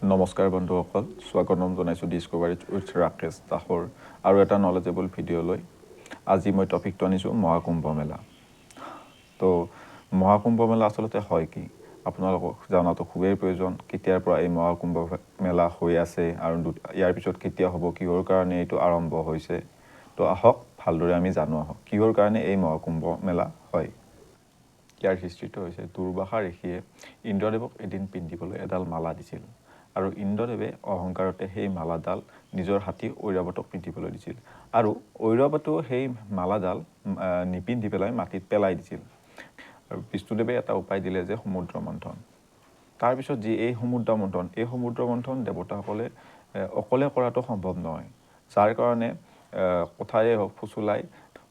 নমস্কাৰ বন্ধুসকল, স্বাগতম জনাইছোঁ ডিস্কভাৰীত উইথ ৰাকেশ দাসৰ আৰু এটা নলেজেবল ভিডিঅ'লৈ। আজি মই টপিকটো আনিছোঁ মহাকুম্ভ মেলা। তো মহাকুম্ভ মেলা আচলতে হয় কি আপোনালোকক জনাটো খুবেই প্ৰয়োজন। কেতিয়াৰ পৰা এই মহাকুম্ভ মেলা হৈ আছে আৰু ইয়াৰ পিছত কেতিয়া হ'ব, কিহৰ কাৰণে এইটো আৰম্ভ হৈছে। তো আহক ভালদৰে আমি জানো আহক কিহৰ কাৰণে এই মহাকুম্ভ মেলা হয়। ইয়াৰ হিষ্ট্ৰীটো হৈছে দুৰ্বাসা ঋষিয়ে ইন্দ্ৰদেৱক এদিন পিন্ধিবলৈ এডাল মালা দিছিল আৰু ইন্দ্ৰদেৱে অহংকাৰতে সেই মালাডাল নিজৰ হাতী ঐৰাৱতক পিন্ধিবলৈ দিছিল আৰু ঐৰাৱতেও সেই মালাডাল নিপিন্ধি পেলাই মাটিত পেলাই দিছিল। আৰু বিষ্ণুদেৱে এটা উপায় দিলে যে সমুদ্ৰ মন্থন। তাৰপিছত যি এই সমুদ্ৰ মন্থন দেৱতাসকলে অকলে কৰাটো সম্ভৱ নহয়, যাৰ কাৰণে কথাৰে হওক ফুচুলাই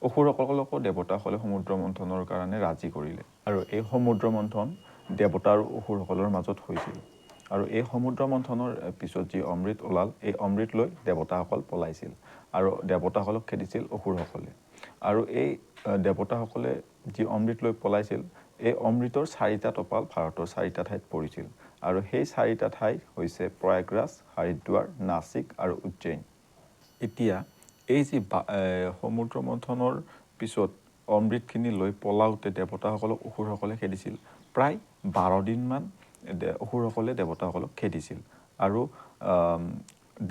অসুৰসকলকো দেৱতাসকলে সমুদ্ৰ মন্থনৰ কাৰণে ৰাজি কৰিলে আৰু এই সমুদ্ৰ মন্থন দেৱতা আৰু অসুৰসকলৰ মাজত হৈছিল। আৰু এই সমুদ্ৰ মন্থনৰ পিছত যি অমৃত ওলাল, এই অমৃত লৈ দেৱতাসকল পলাইছিল আৰু দেৱতাসকলক খেদিছিল অসুৰসকলে। আৰু এই দেৱতাসকলে যি অমৃত লৈ পলাইছিল, এই অমৃতৰ 4টা টোপাল ভাৰতৰ 4টা ঠাইত পৰিছিল আৰু সেই 4টা ঠাই হৈছে প্ৰয়াগৰাজ, হৰিদ্বাৰ, নাছিক আৰু উজ্জয়িন। এতিয়া এই যি সমুদ্ৰ মন্থনৰ পিছত অমৃতখিনি লৈ পলাওঁতে দেৱতাসকলক অসুৰসকলে খেদিছিল। প্ৰায় 12 দিনমান অসুৰসকলে দেৱতাসকলক খেদিছিল আৰু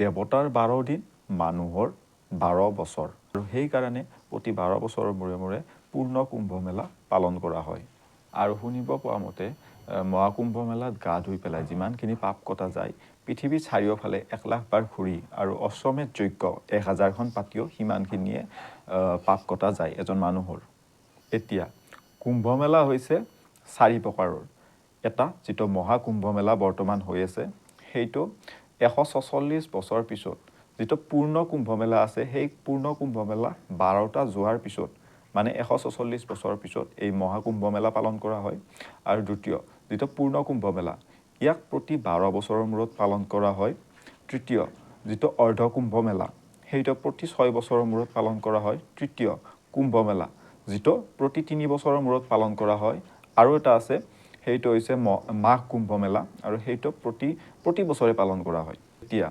দেৱতাৰ 12 দিন, মানুহৰ 12 বছৰ। আৰু সেইকাৰণে প্ৰতি 12 বছৰৰ মূৰে মূৰে পূৰ্ণ কুম্ভ মেলা পালন কৰা হয়। আৰু শুনিব পোৱা মতে মহাকুম্ভ মেলাত গা ধুই পেলাই যিমানখিনি পাপ কটা যায়, পৃথিৱীৰ চাৰিওফালে 1,00,000 বাৰ ঘূৰি আৰু অশ্বমেধ যজ্ঞ 1000খন পাতিও সিমানখিনিয়ে পাপ কটা যায় এজন মানুহৰ। এতিয়া কুম্ভ মেলা হৈছে 4 প্ৰকাৰৰ। এটা যিটো মহাকুম্ভ মেলা বৰ্তমান হৈ আছে, সেইটো 146 বছৰ পিছত যিটো পূৰ্ণ কুম্ভ মেলা আছে, সেই পূৰ্ণ কুম্ভ মেলা 12টা যোৱাৰ পিছত মানে 146 বছৰ পিছত এই মহাকুম্ভ মেলা পালন কৰা হয়। আৰু দ্বিতীয় যিটো পূৰ্ণ কুম্ভ মেলা, ইয়াক প্ৰতি 12 বছৰৰ মূৰত পালন কৰা হয়। তৃতীয় যিটো অৰ্ধ কুম্ভ মেলা, সেইটো প্ৰতি 6 বছৰৰ মূৰত পালন কৰা হয়। তৃতীয় কুম্ভ মেলা যিটো প্ৰতি 3 বছৰৰ মূৰত পালন কৰা হয়। আৰু এটা আছে, সেইটো হৈছে মাঘকুম্ভ মেলা আৰু সেইটো প্ৰতি বছৰে পালন কৰা হয়। এতিয়া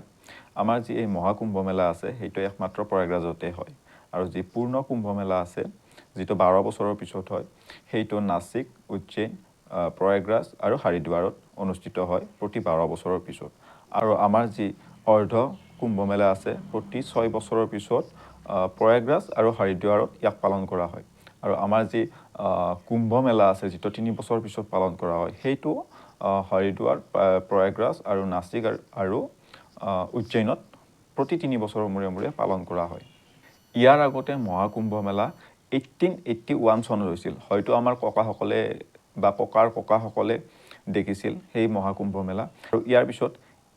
আমাৰ যি এই মহাকুম্ভ মেলা আছে, সেইটো একমাত্ৰ প্ৰয়াগৰাজতে হয়। আৰু যি পূৰ্ণ কুম্ভ মেলা আছে, যিটো 12 বছৰৰ পিছত হয়, সেইটো নাছিক, উজ্জয়িন, প্ৰয়াগৰাজ আৰু হৰিদ্বাৰত অনুষ্ঠিত হয় প্ৰতি 12 বছৰৰ পিছত। আৰু আমাৰ যি অৰ্ধ কুম্ভ মেলা আছে, প্ৰতি 6 বছৰৰ পিছত প্ৰয়াগৰাজ আৰু হৰিদ্বাৰত ইয়াক পালন কৰা হয়। আৰু আমাৰ যি কুম্ভ মেলা আছে, যিটো 3 বছৰ পিছত পালন কৰা হয়, সেইটো হৰিদ্বাৰ, প্ৰয়াগৰাজ আৰু নাছিক আৰু উজ্জয়িনত প্ৰতি 3 বছৰৰ মূৰে মূৰে পালন কৰা হয়। ইয়াৰ আগতে মহাকুম্ভ মেলা 1881 চনত হৈছিল। হয়তো আমাৰ ককাসকলে বা ককাসকলে দেখিছিল সেই মহাকুম্ভ মেলা। আৰু ইয়াৰ পিছত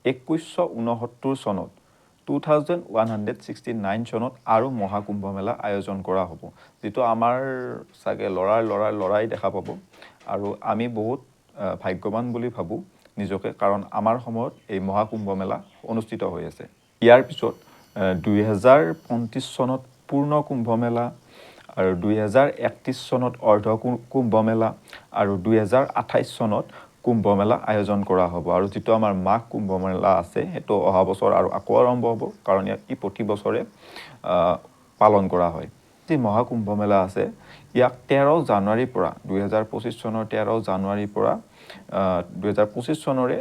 2169 চনত 2169 চনত আৰু মহাকুম্ভ মেলা আয়োজন কৰা হ'ব, যিটো আমাৰ চাগে লৰাই দেখা পাব। আৰু আমি বহুত ভাগ্যৱান বুলি ভাবোঁ নিজকে, কাৰণ আমাৰ সময়ত এই মহাকুম্ভ মেলা অনুষ্ঠিত হৈ আছে। ইয়াৰ পিছত 2025 চনত পূৰ্ণ কুম্ভ মেলা আৰু 2031 চনত অৰ্ধ কুম্ভ মেলা আৰু 2028 চনত কুম্ভ মেলা আয়োজন কৰা হ'ব। আৰু যিটো আমাৰ মাঘ কুম্ভ মেলা আছে, সেইটো অহা বছৰ আৰু আকৌ আৰম্ভ হ'ব, কাৰণ ই প্ৰতি বছৰে পালন কৰা হয়। যি মহাকুম্ভ মেলা আছে, ইয়াক 13 জানুৱাৰীৰ পৰা 2025 চনৰ 13 জানুৱাৰীৰ পৰা 2025 চনৰে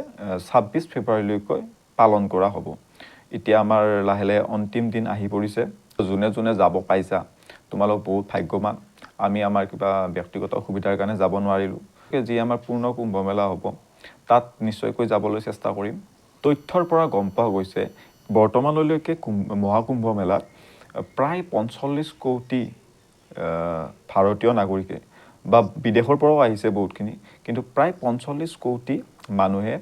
26 ফেব্ৰুৱাৰীলৈকৈ পালন কৰা হ'ব। এতিয়া আমাৰ লাহে লাহে অন্তিম দিন আহি পৰিছে। যোনে যোনে যাব পাইছা, তোমালোক বহুত ভাগ্যৱান। আমি আমাৰ কিবা ব্যক্তিগত অসুবিধাৰ কাৰণে যাব নোৱাৰিলোঁ। যি আমাৰ পূৰ্ণ কুম্ভ মেলা হ'ব, তাত নিশ্চয়কৈ যাবলৈ চেষ্টা কৰিম। তথ্যৰ পৰা গম পোৱা গৈছে, বৰ্তমানলৈকে মহাকুম্ভ মেলাত প্ৰায় 45 কোটি ভাৰতীয় নাগৰিকে বা বিদেশৰ পৰাও আহিছে বহুতখিনি, কিন্তু প্ৰায় 45 কোটি মানুহে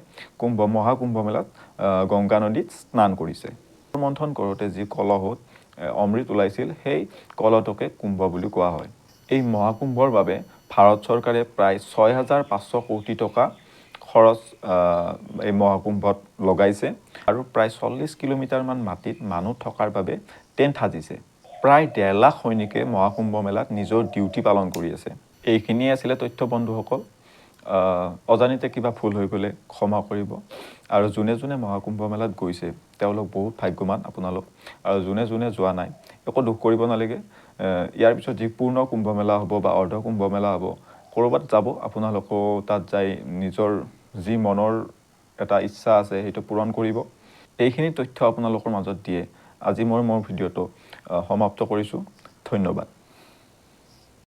মহাকুম্ভ মেলাত গংগা নদীত স্নান কৰিছে। মন্থন কৰোঁতে যি কলহত অমৃত ওলাইছিল, সেই কলহটোকে কুম্ভ বুলি কোৱা হয়। এই মহাকুম্ভৰ বাবে ভাৰত চৰকাৰে প্ৰায় 6,500 কোটি টকা খৰচ এই মহাকুম্ভত লগাইছে আৰু প্ৰায় 40 কিলোমিটাৰমান মাটিত মানুহ থকাৰ বাবে টেণ্ট সাজিছে। প্ৰায় 1.5 লাখ সৈনিকে মহাকুম্ভ মেলাত নিজৰ ডিউটি পালন কৰি আছে। এইখিনিয়ে আছিলে তথ্য বন্ধুসকল। অজানিতে কিবা ভুল হৈ গ'লে ক্ষমা কৰিব আৰু যোনে যোনে মহাকুম্ভ মেলাত গৈছে তেওঁলোক বহুত ভাগ্যৱান আপোনালোক আৰু যোনে যোনে যোৱা নাই একো দুখ কৰিব নালাগে ইয়াৰ পিছত যি পূৰ্ণ কুম্ভ মেলা হ'ব বা অৰ্ধ কুম্ভ মেলা হ'ব ক'ৰবাত যাব আপোনালোকো তাত যাই নিজৰ যি মনৰ এটা ইচ্ছা আছে সেইটো পূৰণ কৰিব এইখিনি তথ্য আপোনালোকৰ মাজত দিয়ে আজি মই মোৰ ভিডিঅ'টো সমাপ্ত কৰিছোঁ ধন্যবাদ